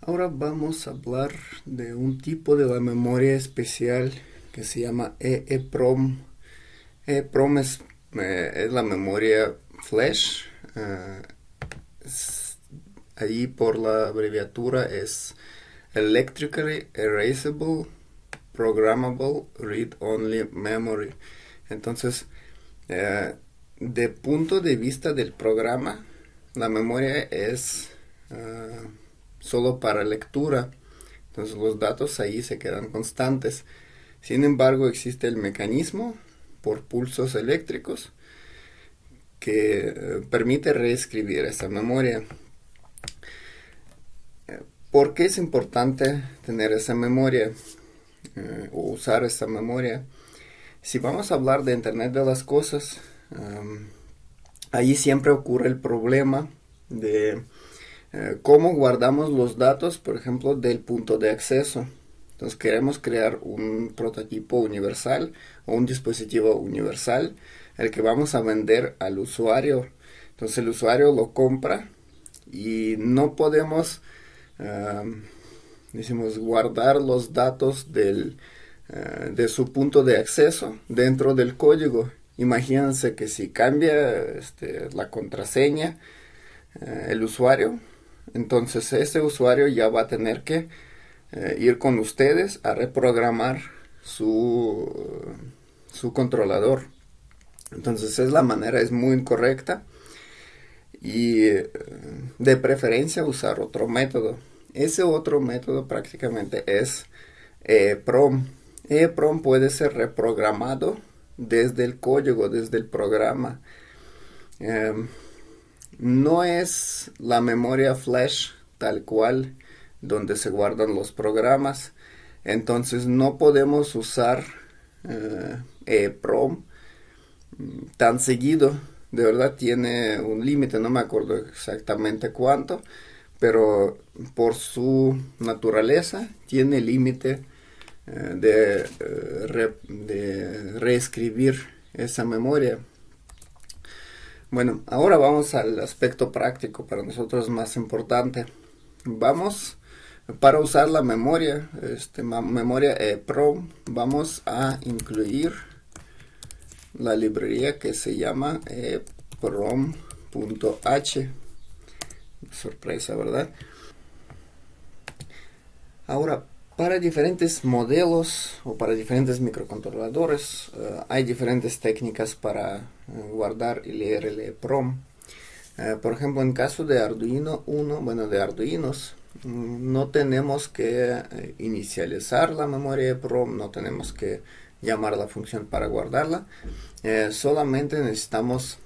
Ahora vamos a hablar de un tipo de la memoria especial que se llama EEPROM. EEPROM es la memoria flash. Es- Allí por la abreviatura es Electrically Erasable Programmable Read-Only Memory. Entonces, eh, de punto de vista del programa, la memoria es solo para lectura. Entonces los datos ahí se quedan constantes. Sin embargo, existe el mecanismo por pulsos eléctricos que permite reescribir esa memoria. ¿Por qué es importante tener esa memoria o usar esa memoria? Si vamos a hablar de Internet de las Cosas, ahí siempre ocurre el problema de cómo guardamos los datos, por ejemplo, del punto de acceso. Entonces queremos crear un prototipo universal o un dispositivo universal, el que vamos a vender al usuario. Entonces el usuario lo compra y no podemos, decimos, guardar los datos de su punto de acceso dentro del código. Imagínense que si cambia la contraseña, el usuario, entonces ese usuario ya va a tener que ir con ustedes a reprogramar su controlador. Entonces es la manera, es muy incorrecta y de preferencia usar otro método. Ese otro método prácticamente es EEPROM. EEPROM puede ser reprogramado desde el código, desde el programa. Eh, no es la memoria flash tal cual donde se guardan los programas. Entonces no podemos usar EEPROM tan seguido. De verdad tiene un límite, no me acuerdo exactamente cuánto, pero por su naturaleza tiene límite de reescribir esa memoria. Bueno, ahora vamos al aspecto práctico para nosotros más importante. Vamos, para usar la memoria, memoria EEPROM, vamos a incluir la librería que se llama EEPROM.h. Sorpresa, ¿verdad? Ahora, para diferentes modelos o para diferentes microcontroladores hay diferentes técnicas para guardar y leer el EEPROM. Por ejemplo, en caso de Arduino Uno, bueno, de Arduinos, no tenemos que inicializar la memoria EEPROM, no tenemos que llamar a la función para guardarla. Solamente necesitamos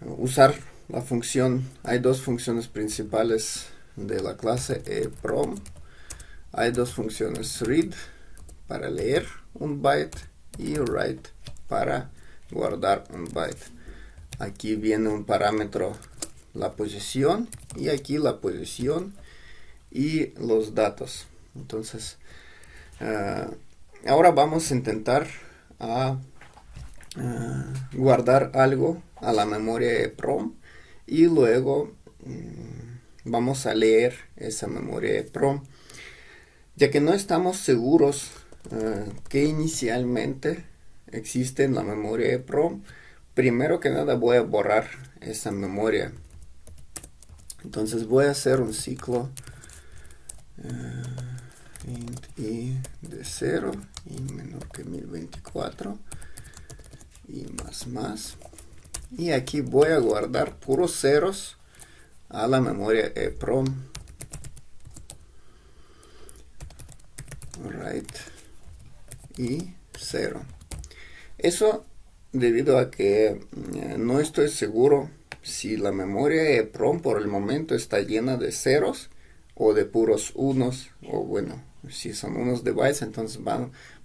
usar la función. Hay dos funciones principales de la clase EEPROM. Hay dos funciones: read para leer un byte y write para guardar un byte. Aquí viene un parámetro, la posición, y aquí la posición y los datos. Entonces, ahora vamos a intentar guardar algo a la memoria EEPROM y luego vamos a leer esa memoria EEPROM, ya que no estamos seguros que inicialmente existe en la memoria EEPROM. Primero que nada voy a borrar esa memoria. Entonces voy a hacer un ciclo int i de 0 y menor que 1024 y más. Y aquí voy a guardar puros ceros a la memoria EEPROM. Write y 0. Eso debido a que no estoy seguro si la memoria EEPROM por el momento está llena de ceros o de puros unos, o bueno, si son unos de bytes, entonces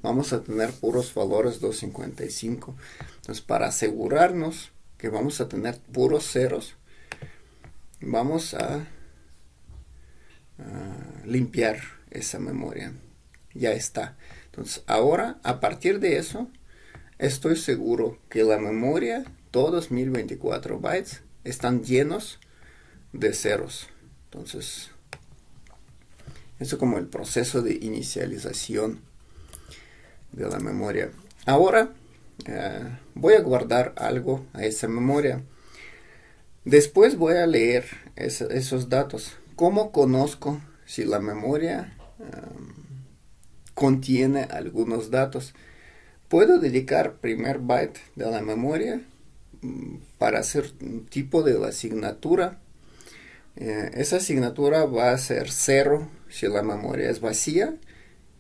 vamos a tener puros valores 255. Entonces, para asegurarnos que vamos a tener puros ceros, vamos a limpiar esa memoria. Ya está. Entonces, ahora, a partir de eso, estoy seguro que la memoria, todos 1024 bytes, están llenos de ceros. Entonces, eso como el proceso de inicialización de la memoria. Ahora voy a guardar algo a esa memoria. Después voy a leer esos datos. ¿Cómo conozco si la memoria contiene algunos datos? Puedo dedicar primer byte de la memoria para hacer un tipo de la asignatura. Esa asignatura va a ser 0 si la memoria es vacía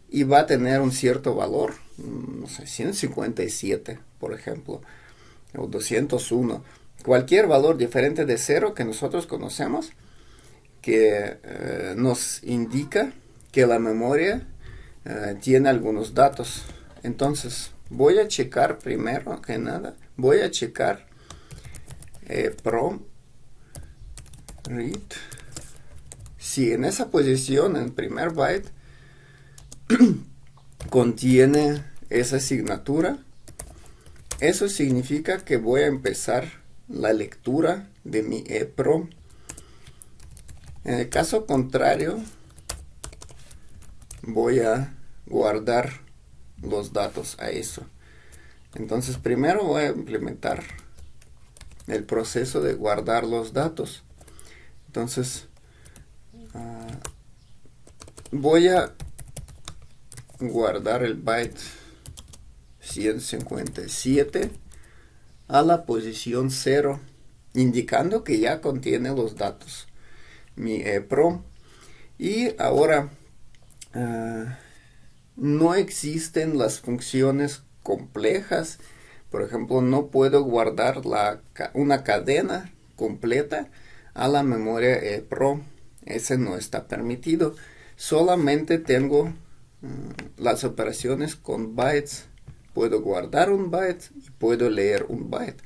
y va a tener un cierto valor, no sé, 157 por ejemplo, o 201. Cualquier valor diferente de 0 que nosotros conocemos, que nos indica que la memoria tiene algunos datos. Entonces voy a checar primero que nada, voy a checar prom read si en esa posición, en primer byte, contiene esa asignatura. Eso significa que voy a empezar la lectura de mi EPROM. En el caso contrario, voy a guardar los datos a eso. Entonces primero voy a implementar el proceso de guardar los datos. Entonces voy a guardar el byte 157 a la posición 0, indicando que ya contiene los datos mi EPROM. Y ahora no existen las funciones complejas. Por ejemplo, no puedo guardar una cadena completa a la memoria EPROM. Ese no está permitido. Solamente tengo las operaciones con bytes. Puedo guardar un byte y puedo leer un byte.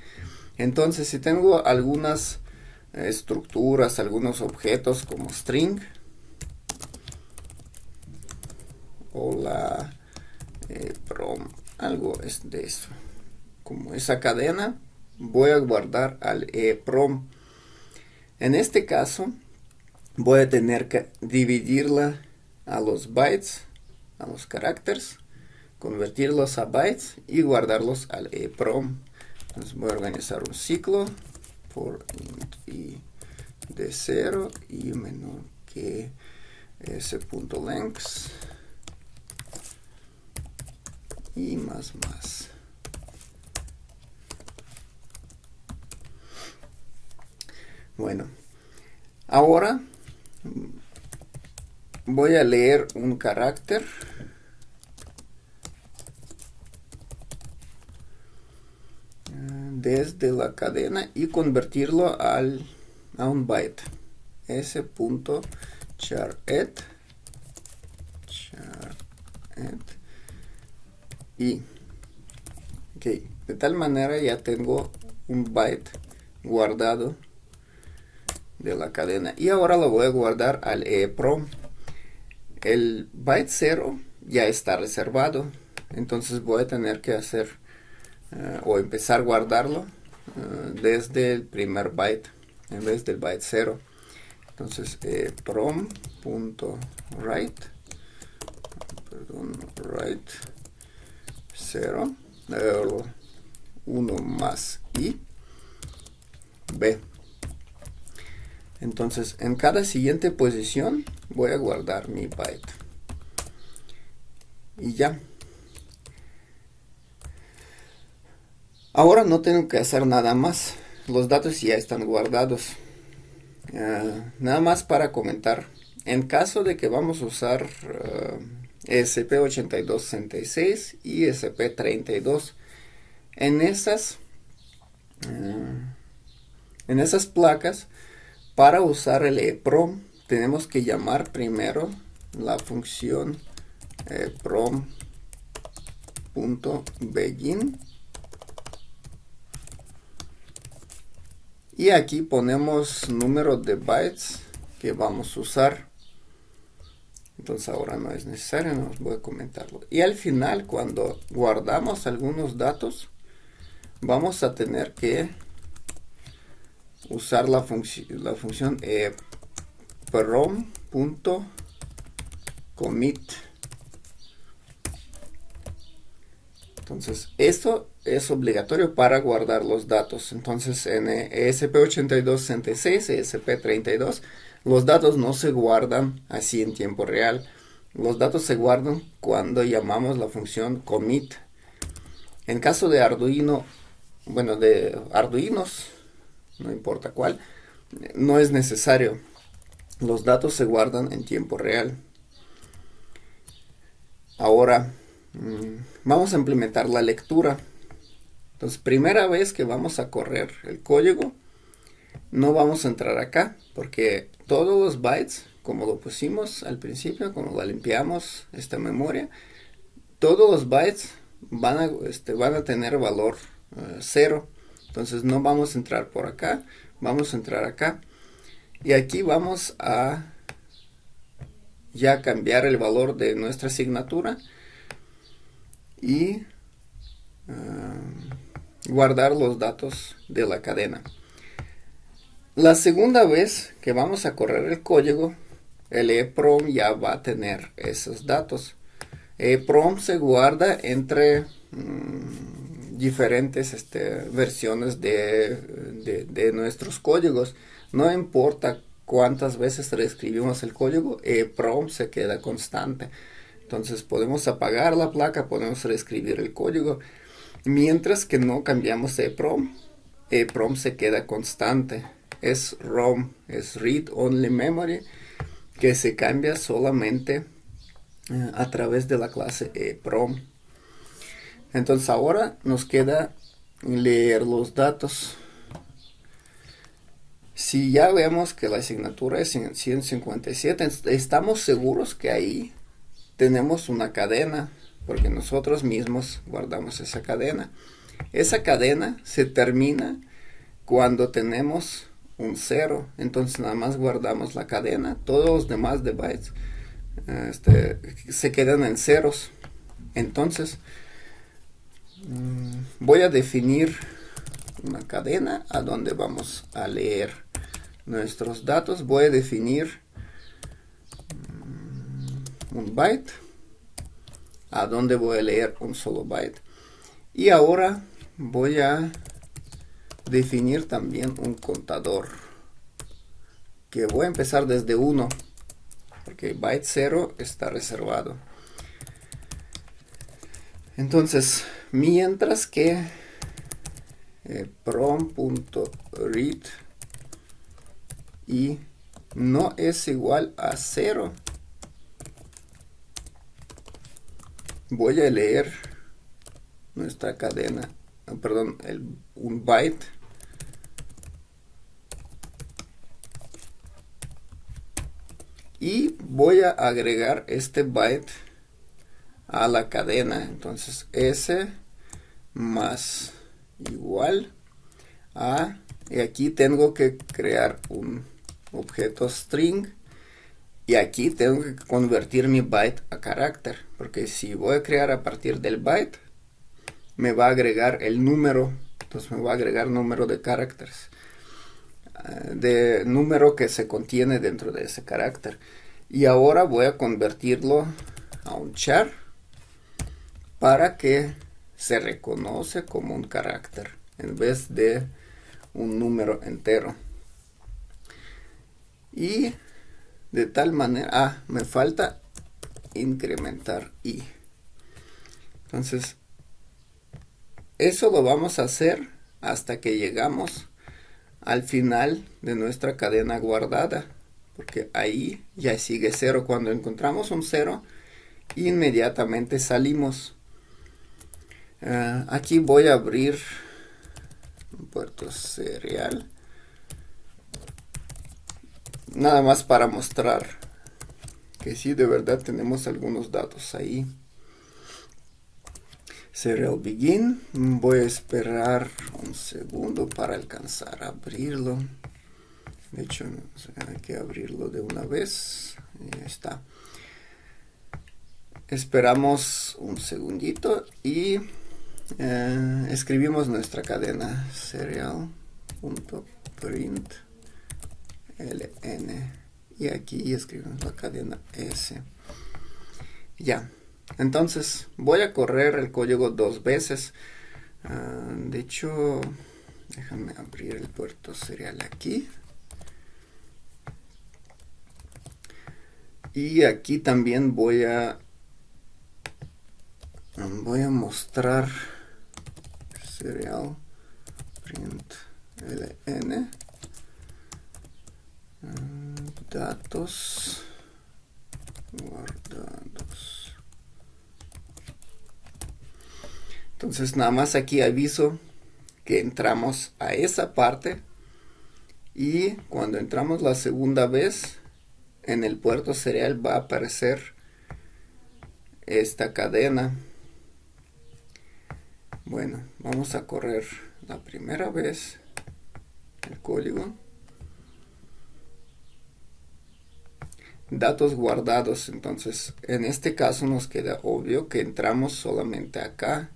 Entonces, si tengo algunas estructuras, algunos objetos como string o la prom, algo es de eso, como esa cadena, voy a guardar al EPROM. En este caso voy a tener que dividirla a los bytes, a los caracteres, convertirlos a bytes y guardarlos al EPROM. Entonces voy a organizar un ciclo por int y de 0 y menor que s.length y más. Bueno, ahora voy a leer un carácter desde la cadena y convertirlo a un byte. s.charEt y de tal manera ya tengo un byte guardado de la cadena y ahora lo voy a guardar al EPROM. El byte 0 ya está reservado, entonces voy a tener que hacer o empezar a guardarlo desde el primer byte en vez del byte 0. Entonces prom.write write 0 1 más i b. Entonces en cada siguiente posición voy a guardar mi byte y ya. Ahora no tengo que hacer nada más, los datos ya están guardados. Nada más para comentar, en caso de que vamos a usar ESP8266 y ESP32, en esas placas, para usar el EPROM tenemos que llamar primero la función prom.begin y aquí ponemos número de bytes que vamos a usar. Entonces ahora no es necesario, no os voy a comentarlo. Y al final, cuando guardamos algunos datos, vamos a tener que usar la función prom.commit. Entonces, esto es obligatorio para guardar los datos. Entonces, en ESP8266, ESP32, los datos no se guardan así en tiempo real. Los datos se guardan cuando llamamos la función commit. En caso de Arduino, bueno, de Arduinos, no importa cuál, no es necesario. Los datos se guardan en tiempo real. Ahora, vamos a implementar la lectura. Entonces, primera vez que vamos a correr el código, no vamos a entrar acá, porque todos los bytes, como lo pusimos al principio, como la limpiamos esta memoria, todos los bytes van a tener valor 0. Entonces no vamos a entrar por acá, vamos a entrar acá. Y aquí vamos a ya cambiar el valor de nuestra asignatura y guardar los datos de la cadena. La segunda vez que vamos a correr el código, el EEPROM ya va a tener esos datos. EEPROM se guarda entre diferentes versiones de nuestros códigos. No importa cuántas veces reescribimos el código, EEPROM se queda constante. Entonces podemos apagar la placa, podemos reescribir el código. Mientras que no cambiamos EEPROM, EEPROM se queda constante. Es ROM, es Read Only Memory, que se cambia solamente a través de la clase EEPROM. Entonces ahora nos queda leer los datos. Si ya vemos que la asignatura es 157, estamos seguros que ahí tenemos una cadena, porque nosotros mismos guardamos esa cadena. Esa cadena se termina cuando tenemos un 0, entonces nada más guardamos la cadena. Todos los demás de bytes se quedan en ceros. Entonces voy a definir una cadena a donde vamos a leer nuestros datos. Voy a definir un byte a donde voy a leer un solo byte. Y ahora voy a definir también un contador, que voy a empezar desde 1, porque byte 0 está reservado. Entonces, mientras que prom.read y no es igual a 0, voy a leer nuestra cadena, perdón, un byte. Y voy a agregar este byte a la cadena. Entonces S más igual a, y aquí tengo que crear un objeto string, y aquí tengo que convertir mi byte a carácter, porque si voy a crear a partir del byte, me va a agregar el número. Entonces me va a agregar número de caracteres, de número que se contiene dentro de ese carácter. Y ahora voy a convertirlo a un char para que se reconoce como un carácter en vez de un número entero. Y de tal manera, me falta incrementar i. Entonces eso lo vamos a hacer hasta que llegamos al final de nuestra cadena guardada, porque ahí ya sigue 0. Cuando encontramos un 0, inmediatamente salimos. Aquí voy a abrir un puerto serial, nada más para mostrar que sí, de verdad tenemos algunos datos ahí. Serial begin. Voy a esperar un segundo para alcanzar a abrirlo. De hecho, hay que abrirlo de una vez. Ya está. Esperamos un segundito y escribimos nuestra cadena serial.print ln y aquí escribimos la cadena S. Ya, entonces voy a correr el código 2 veces. De hecho, déjame abrir el puerto serial aquí. Y aquí también voy a mostrar serial print ln datos guardados. Entonces nada más aquí aviso que entramos a esa parte, y cuando entramos la segunda vez en el puerto serial va a aparecer esta cadena. Bueno, vamos a correr la primera vez el código. Datos guardados. Entonces en este caso nos queda obvio que entramos solamente acá,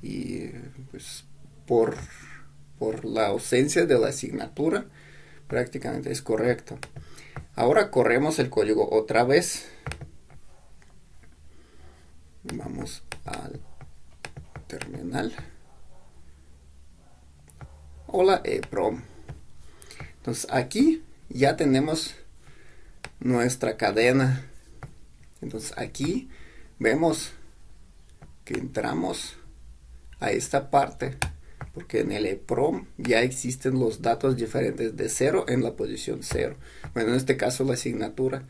y pues por la ausencia de la asignatura prácticamente es correcto. Ahora corremos el código otra vez. Vamos al terminal. Hola EEPROM. Entonces aquí ya tenemos nuestra cadena. Entonces aquí vemos que entramos a esta parte porque en el EEPROM ya existen los datos diferentes de 0 en la posición 0. Bueno, en este caso la asignatura.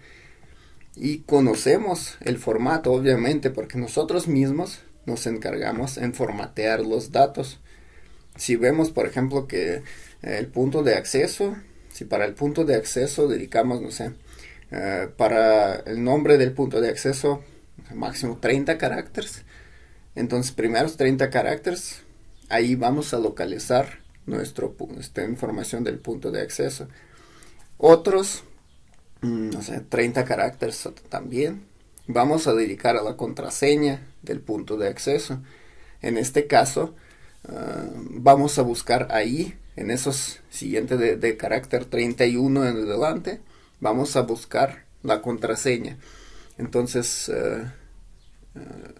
Y conocemos el formato, obviamente, porque nosotros mismos nos encargamos en formatear los datos. Si vemos, por ejemplo, que el punto de acceso, si para el punto de acceso dedicamos, no sé, para el nombre del punto de acceso, máximo 30 caracteres, entonces primeros 30 caracteres, ahí vamos a localizar nuestra información del punto de acceso. Otros, no sé, 30 caracteres también vamos a dedicar a la contraseña del punto de acceso. En este caso, vamos a buscar ahí, en esos siguientes de carácter 31 en adelante, vamos a buscar la contraseña. Entonces,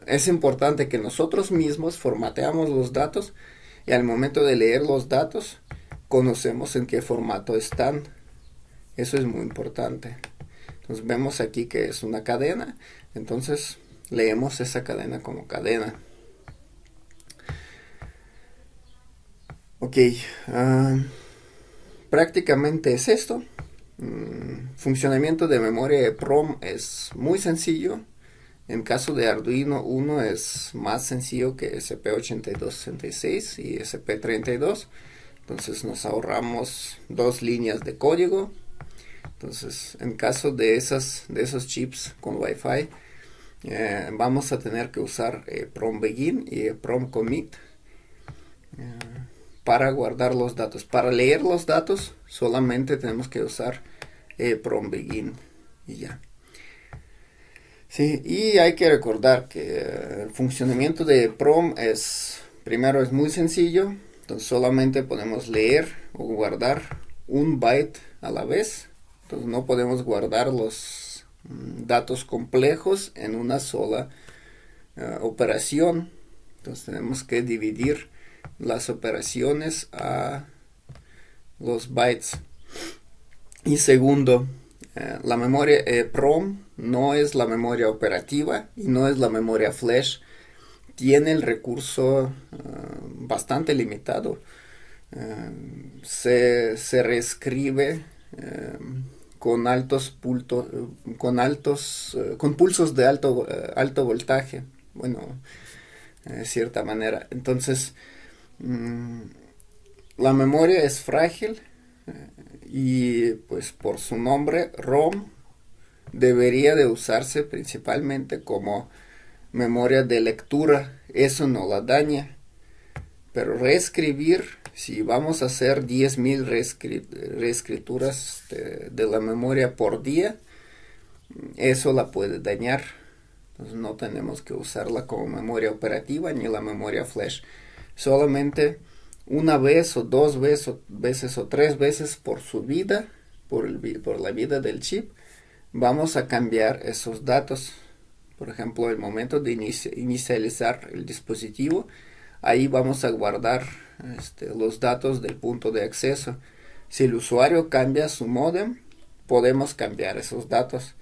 es importante que nosotros mismos formateamos los datos, y al momento de leer los datos conocemos en qué formato están. Eso es muy importante. Entonces vemos aquí que es una cadena, entonces leemos esa cadena como cadena. Ok, prácticamente es esto. Funcionamiento de memoria EEPROM es muy sencillo. En caso de Arduino Uno es más sencillo que SP8266 y SP32. Entonces nos ahorramos 2 líneas de código. Entonces en caso de esos chips con Wi-Fi, vamos a tener que usar EEPROM Begin y EEPROM Commit para guardar los datos. Para leer los datos solamente tenemos que usar EEPROM Begin y ya. Sí, y hay que recordar que el funcionamiento de EEPROM primero es muy sencillo. Entonces solamente podemos leer o guardar un byte a la vez. Entonces no podemos guardar los datos complejos en una sola operación. Entonces tenemos que dividir las operaciones a los bytes. Y segundo, la memoria EEPROM no es la memoria operativa y no es la memoria flash. Tiene el recurso bastante limitado. Se reescribe con pulsos de alto voltaje. Bueno, de cierta manera. Entonces, la memoria es frágil, y pues por su nombre, ROM, debería de usarse principalmente como memoria de lectura. Eso no la daña. Pero reescribir, si vamos a hacer 10.000 reescrituras de la memoria por día, eso la puede dañar. Entonces no tenemos que usarla como memoria operativa ni la memoria flash. Solamente una vez o 2 veces o 3 veces por su vida por la vida del chip, vamos a cambiar esos datos. Por ejemplo, el momento de inicializar el dispositivo, ahí vamos a guardar los datos del punto de acceso. Si el usuario cambia su módem, podemos cambiar esos datos.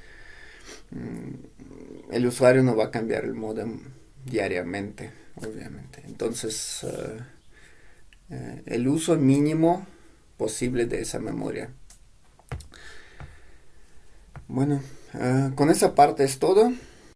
El usuario no va a cambiar el módem diariamente, obviamente. Entonces, el uso mínimo posible de esa memoria. Bueno, con esa parte es todo.